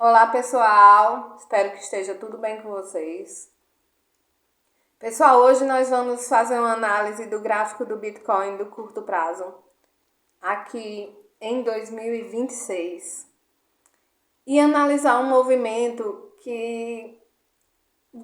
Olá, pessoal. Espero que esteja tudo bem com vocês. Pessoal, hoje nós vamos fazer uma análise do gráfico do Bitcoin do curto prazo, aqui em 2026. E analisar um movimento que,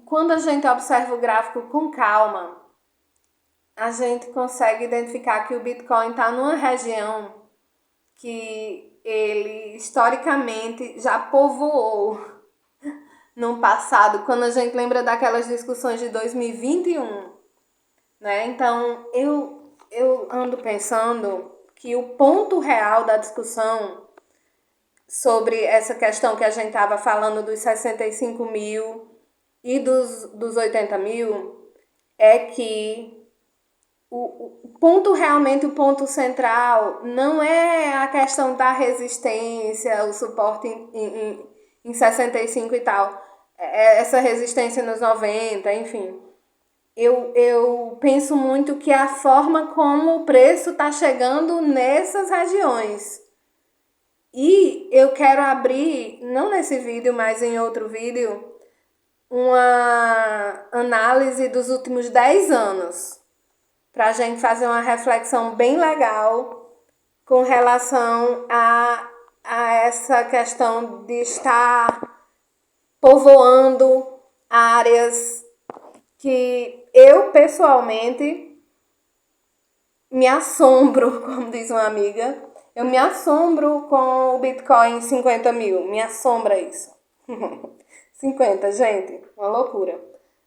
quando a gente observa o gráfico com calma, a gente consegue identificar que o Bitcoin está numa região que ele historicamente já povoou no passado, quando a gente lembra daquelas discussões de 2021, né? Então, eu ando pensando que o ponto real da discussão sobre essa questão que a gente estava falando dos 65 mil e dos 80 mil é que o ponto realmente, o ponto central, não é a questão da resistência, o suporte em 65 e tal, essa resistência nos 90, enfim. Eu penso muito que a forma como o preço está chegando nessas regiões. E eu quero abrir, não nesse vídeo, mas em outro vídeo, uma análise dos últimos 10 anos, para a gente fazer uma reflexão bem legal com relação a essa questão de estar povoando áreas que eu, pessoalmente, me assombro, como diz uma amiga, eu me assombro com o Bitcoin 50 mil, me assombra isso. 50, gente, uma loucura.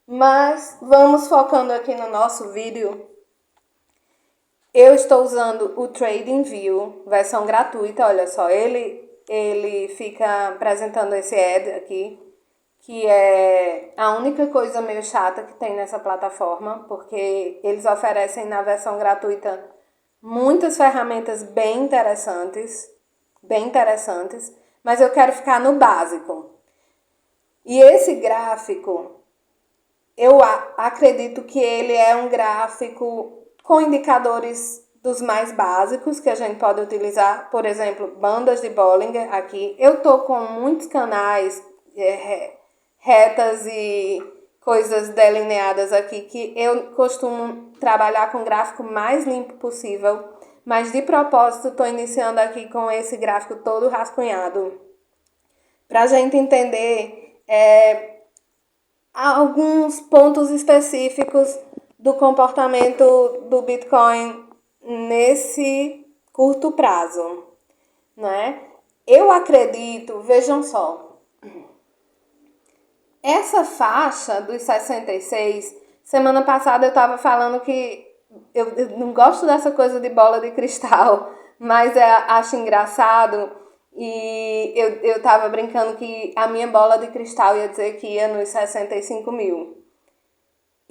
Mas vamos focando aqui no nosso vídeo. Eu estou usando o TradingView, versão gratuita, olha só, ele fica apresentando esse ad aqui, que é a única coisa meio chata que tem nessa plataforma, porque eles oferecem na versão gratuita muitas ferramentas bem interessantes, mas eu quero ficar no básico. E esse gráfico, eu acredito que ele é um gráfico com indicadores dos mais básicos que a gente pode utilizar, por exemplo, bandas de Bollinger aqui. Eu tô com muitos canais, retas e coisas delineadas aqui, que eu costumo trabalhar com o gráfico mais limpo possível, mas de propósito estou iniciando aqui com esse gráfico todo rascunhado, para a gente entender alguns pontos específicos do comportamento do Bitcoin nesse curto prazo, né? Eu acredito, vejam só, essa faixa dos 66, semana passada eu estava falando que eu não gosto dessa coisa de bola de cristal, mas acho engraçado. E eu estava brincando que a minha bola de cristal ia dizer que ia nos 65 mil.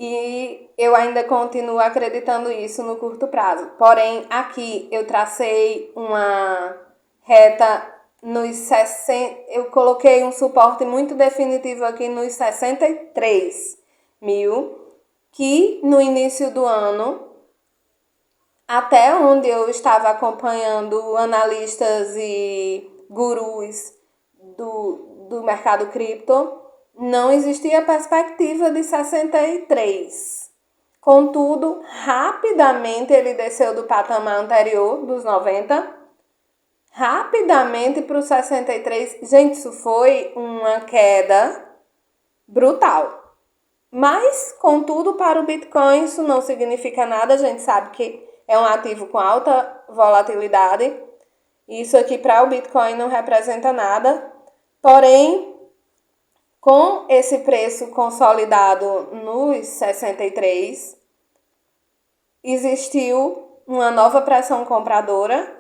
E eu ainda continuo acreditando isso no curto prazo. Porém, aqui eu tracei uma reta nos 60, eu coloquei um suporte muito definitivo aqui nos 63 mil, que no início do ano, até onde eu estava acompanhando analistas e gurus do mercado cripto, não existia perspectiva de 63. Contudo, rapidamente ele desceu do patamar anterior, dos 90, rapidamente para os 63. Gente, isso foi uma queda brutal. Mas, contudo, para o Bitcoin isso não significa nada. A gente sabe que é um ativo com alta volatilidade. Isso aqui para o Bitcoin não representa nada. Porém, com esse preço consolidado nos 63, existiu uma nova pressão compradora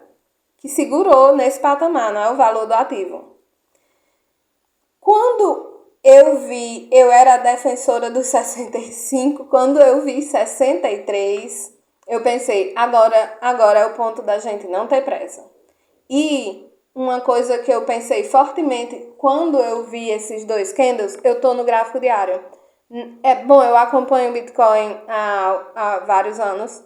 que segurou nesse patamar, não é o valor do ativo. Quando eu era defensora dos 65, quando eu vi 63, eu pensei, agora é o ponto da gente não ter pressa. E uma coisa que eu pensei fortemente quando eu vi esses dois candles, eu tô no gráfico diário. Bom, eu acompanho o Bitcoin há vários anos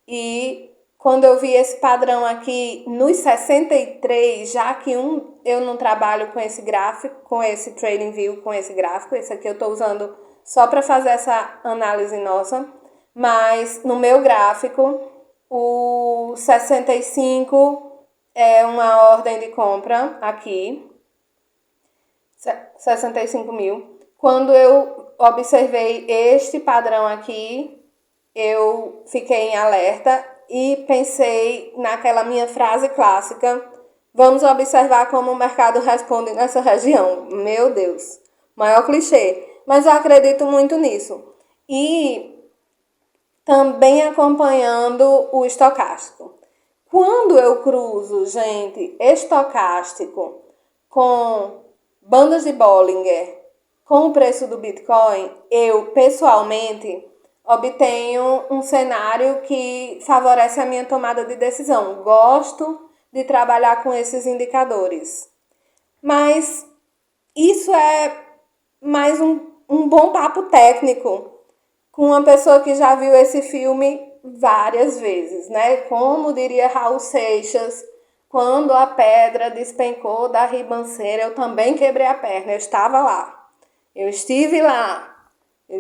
e quando eu vi esse padrão aqui nos 63, já que eu não trabalho com esse gráfico, com esse Trading View, com esse gráfico, esse aqui eu estou usando só para fazer essa análise nossa, mas no meu gráfico, o 65 é uma ordem de compra aqui, 65 mil. Quando eu observei este padrão aqui, eu fiquei em alerta e pensei naquela minha frase clássica: vamos observar como o mercado responde nessa região. Meu Deus, maior clichê, mas eu acredito muito nisso. E também acompanhando o estocástico. Quando eu cruzo, gente, estocástico com bandas de Bollinger, com o preço do Bitcoin, eu pessoalmente obtenho um cenário que favorece a minha tomada de decisão. Gosto de trabalhar com esses indicadores. Mas isso é mais um bom papo técnico com uma pessoa que já viu esse filme várias vezes, né? Como diria Raul Seixas, quando a pedra despencou da ribanceira, eu também quebrei a perna. Eu estava lá. Eu estive lá. Eu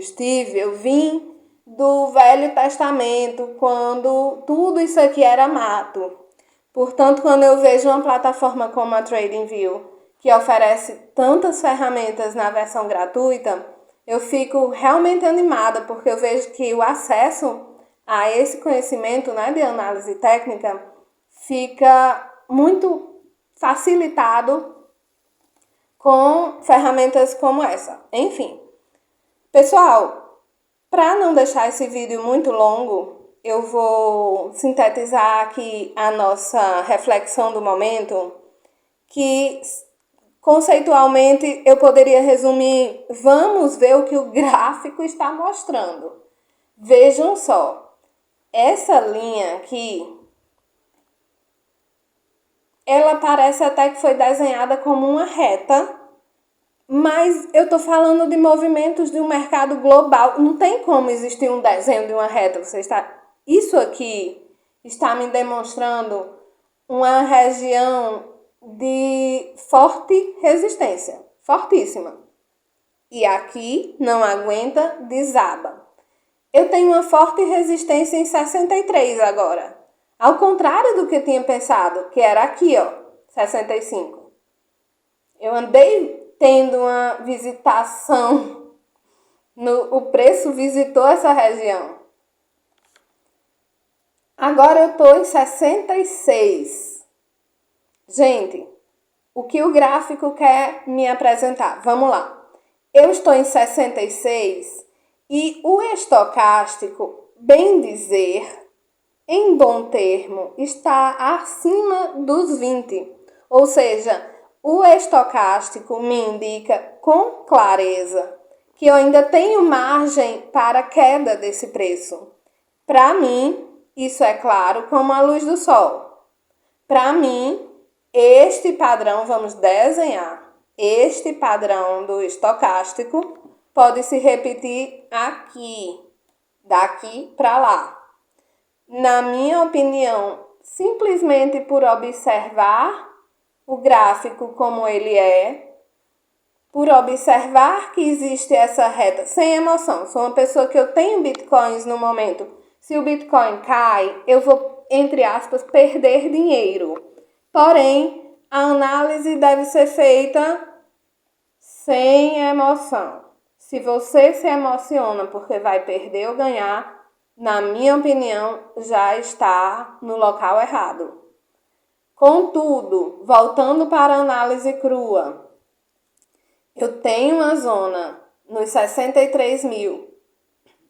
vim do Velho Testamento, quando tudo isso aqui era mato. Portanto, quando eu vejo uma plataforma como a TradingView, que oferece tantas ferramentas na versão gratuita, eu fico realmente animada, porque eu vejo que o acesso a esse conhecimento, né, de análise técnica fica muito facilitado com ferramentas como essa. Enfim, pessoal, para não deixar esse vídeo muito longo, eu vou sintetizar aqui a nossa reflexão do momento, que conceitualmente eu poderia resumir: vamos ver o que o gráfico está mostrando. Vejam só, essa linha aqui, ela parece até que foi desenhada como uma reta, mas eu estou falando de movimentos de um mercado global. Não tem como existir um desenho de uma reta. Isso aqui está me demonstrando uma região de forte resistência, fortíssima. E aqui não aguenta, desaba. Eu tenho uma forte resistência em 63 agora. Ao contrário do que eu tinha pensado, que era aqui, ó, 65. Eu andei tendo uma visitação, o preço visitou essa região. Agora eu estou em 66. Gente, o que o gráfico quer me apresentar? Vamos lá. Eu estou em 66 e o estocástico, bem dizer, em bom termo, está acima dos 20. Ou seja, o estocástico me indica com clareza que eu ainda tenho margem para queda desse preço. Para mim, isso é claro como a luz do sol. Para mim, este padrão, vamos desenhar, este padrão do estocástico pode se repetir aqui, daqui para lá. Na minha opinião, simplesmente por observar o gráfico como ele é, por observar que existe essa reta, sem emoção. Sou uma pessoa que eu tenho bitcoins no momento. Se o bitcoin cai, eu vou, entre aspas, perder dinheiro. Porém, a análise deve ser feita sem emoção. Se você se emociona porque vai perder ou ganhar, na minha opinião, já está no local errado. Contudo, voltando para a análise crua, eu tenho uma zona nos 63 mil.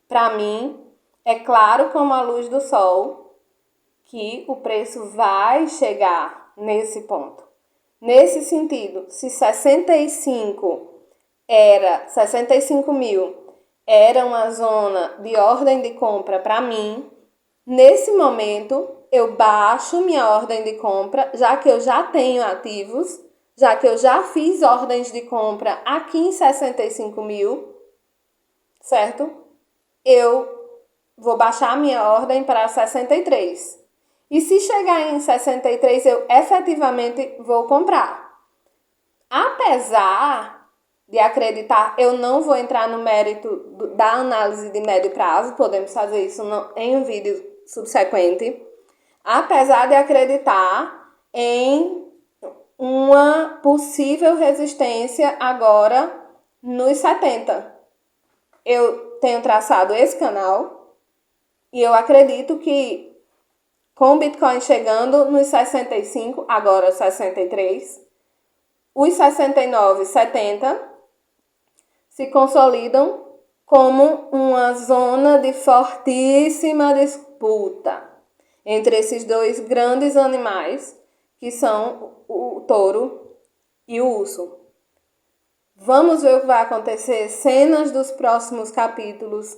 Para mim, é claro como a luz do sol que o preço vai chegar nesse ponto. Nesse sentido, se 65 mil era uma zona de ordem de compra para mim, nesse momento eu baixo minha ordem de compra, já que eu já tenho ativos, já que eu já fiz ordens de compra aqui em 65 mil, certo? Eu vou baixar minha ordem para 63. E se chegar em 63, eu efetivamente vou comprar. Apesar de acreditar, eu não vou entrar no mérito da análise de médio prazo, podemos fazer isso em um vídeo subsequente. Apesar de acreditar em uma possível resistência agora nos 70. Eu tenho traçado esse canal e eu acredito que com o Bitcoin chegando nos 65, agora 63, os 69, 70 se consolidam como uma zona de fortíssima disputa entre esses dois grandes animais, que são o touro e o urso. Vamos ver o que vai acontecer, cenas dos próximos capítulos,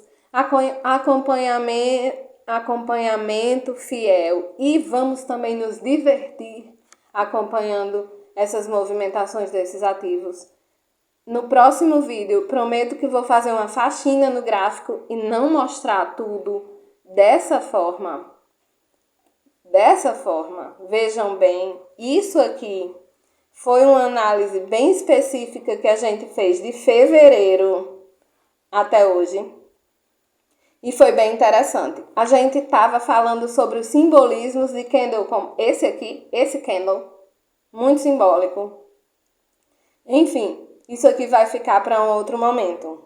acompanhamento fiel, e vamos também nos divertir acompanhando essas movimentações desses ativos. No próximo vídeo, prometo que vou fazer uma faxina no gráfico e não mostrar tudo dessa forma. Vejam bem, isso aqui foi uma análise bem específica que a gente fez de fevereiro até hoje. E foi bem interessante. A gente estava falando sobre os simbolismos de candle, como esse aqui, esse candle, muito simbólico. Enfim, isso aqui vai ficar para um outro momento.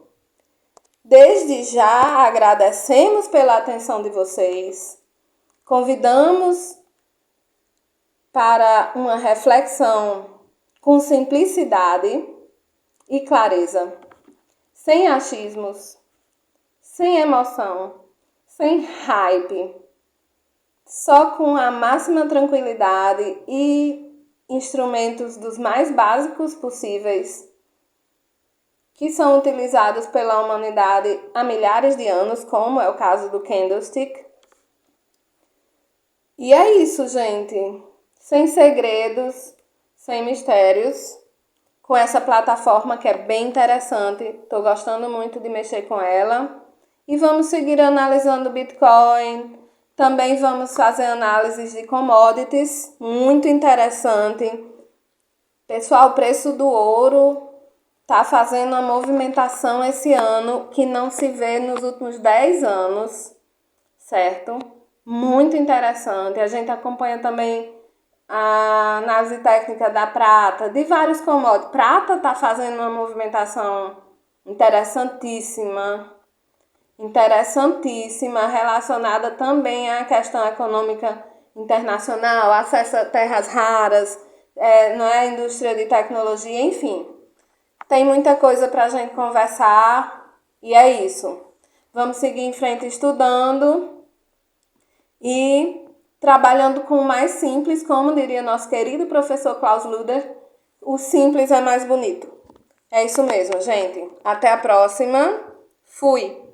Desde já agradecemos pela atenção de vocês. Convidamos para uma reflexão com simplicidade e clareza, sem achismos, sem emoção, sem hype, só com a máxima tranquilidade e instrumentos dos mais básicos possíveis, que são utilizados pela humanidade há milhares de anos, como é o caso do candlestick. E é isso, gente. Sem segredos, sem mistérios, com essa plataforma que é bem interessante. Estou gostando muito de mexer com ela. E vamos seguir analisando o Bitcoin. Também vamos fazer análises de commodities, muito interessante. Pessoal, o preço do ouro está fazendo uma movimentação esse ano que não se vê nos últimos 10 anos, certo? Muito interessante. A gente acompanha também a análise técnica da prata, de vários commodities. Prata está fazendo uma movimentação interessantíssima, relacionada também à questão econômica internacional, acesso a terras raras, não é, indústria de tecnologia, enfim. Tem muita coisa para a gente conversar e é isso. Vamos seguir em frente estudando e trabalhando com o mais simples, como diria nosso querido professor Klaus Luder, o simples é mais bonito. É isso mesmo, gente. Até a próxima. Fui!